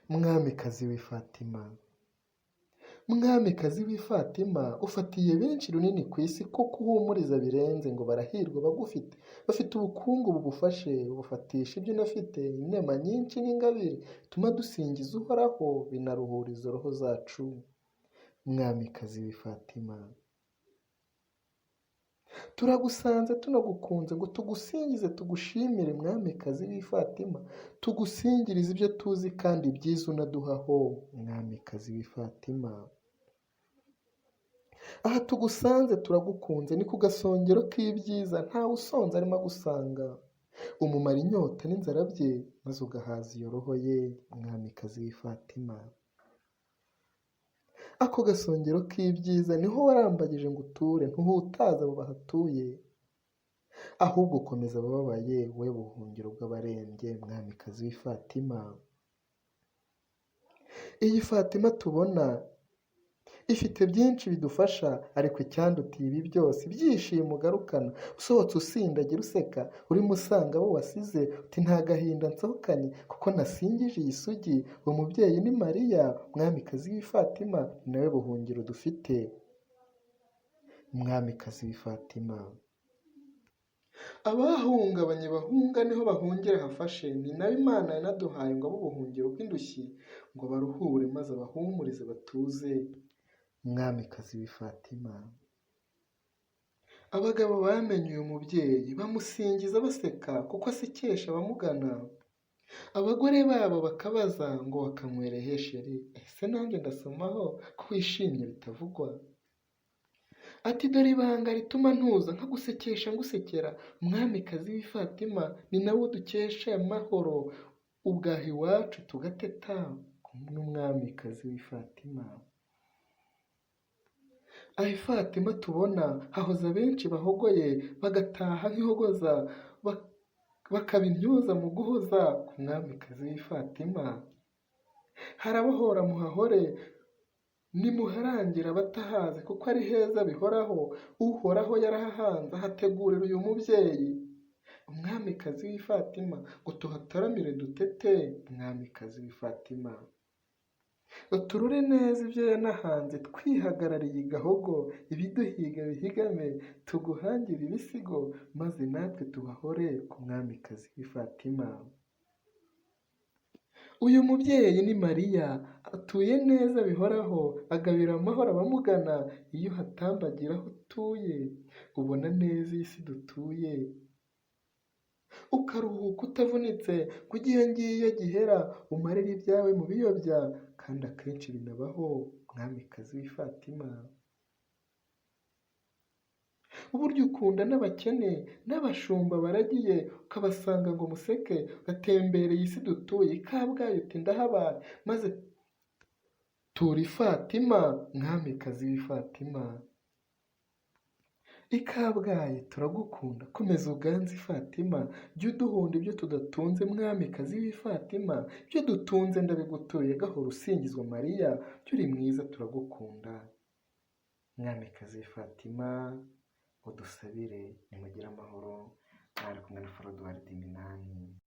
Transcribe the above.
mwamikazi w'i Fatima. Mwamikazi w'i Fatima, ufatiye benshi runini ku isi kuko uhumuriza birenze ngo barahirwa bagufite. Bafite ubukungu bugufashe, bufatisha ibyo unafite, inema nyinshi n'ingabire, tuma dusingiza uhoraho, binaruhuriza roho zacu. Mwamikazi w'i Fatima, turagusanze tunagukunze ngo tugusingize tugushimire. Mwamikazi w'i Fatima, tugusingirize ibyo tuzi kandi byiza unaduhaho. Mwamikazi w'i Fatima, aha tugusanze turagukunze, ni ku gasongero k'ibyiza, ntawe usonze arimo agusanga. Umumara inyota n'inzara bye, maze ugahaza iyo roho ye. Mwamikazi w'i Fatima, ako gasongero k'ibyiza niho warambagije ngo uture, ntuhutaza abo bahatuye, ahubwo ukomeza abababaye, we buhungiro bw'abarembye. Mwamikazi w'i Fatima, iyi Fatima tubona ifite byinshi bidufasha, ariko icyandutiye ibi byose ibyishimo ugarukana. Usohotse usindagira useka, urimo usanga abo wasize, uti nta gahinda nsohokanye kuko nasingije iyi sugi. Uwo mubyeyi ni Mariya. Mwamikazi w'i Fatima, ni nawe buhungiro dufite. Mwamikazi w'i Fatima, abahungabanye bahunga niho bahungira hafashe, ni nawe Imana yanaduhaye ngo abe ubuhungiro bw'indushyi, ngo baruhure maze abahumurize batuze. Mwamikazi w'i Fatima, abagabo bamenye uyu mubyeyi bamusingiza baseka kuko asekesha abamugana. Abagore babo bakabaza ngo wakamwerehe sheri, ese nanjye ndasomaho ko wishimye bitavugwa. Ati dore ibanga rituma ntuza nkagusekesha ngusekera. Umwamikazi w'i Fatima, ni nawe dukesha amahoro, ubwaha iwacu tugateta. N'umwamikazi w'i Fatima, aho Fatima tubona hahoza benshi bahogoye, bagataha nk'ihogoza, bakaba intyoza mu guhoza. Ku mwamikazi w'i Fatima, harabohora muhahore, nimuharangira abatahazi kuko ari heza bihoraho. Uhoraho yarahahanze ahategurira uyu mubyeyi. Umwamikazi w'i Fatima, ngo tuhataramire dutete. Umwamikazi w'i Fatima, turure neza ibyo yanahanze, twihagarariye igahogo, ibiduhiga bihigame, tuguhangire ibisigo, maze natwe tubahore. Ku mwamikazi w'i Fatima, uyu mubyeyi ni Mariya, atuye neza bihoraho, agabira amahoro abamugana. Iyo uhatambagira aho utuye, ubona neza iyi si dutuye, ukaruhuka utavunitse, kuko iyo ngiyo gihera umarira ibyawe mu biyobya, kandi akenshi binabaho. Mwamikazi w'i Fatima, uburyo ukunda n'abakene n'abashumba baragiye, ukabasanga ngo museke. Ugatembereye isi dutuye, i Kabgayi uti ndahabaye, maze tura i Fatima. Mwamikazi w'i Fatima, i Kabgayi turagukunda, komeza uganze i Fatima, jya uduhunda ibyo tudatunze. Mwamikazi w'i Fatima, ibyo dutunze ndabigutuye, gahora usingizwa Mariya, jya uri mwiza turagukunda. Mwamikazi w'i Fatima, udusabire nimugire amahoro. Mwari kumwe na Forodwari Diminani.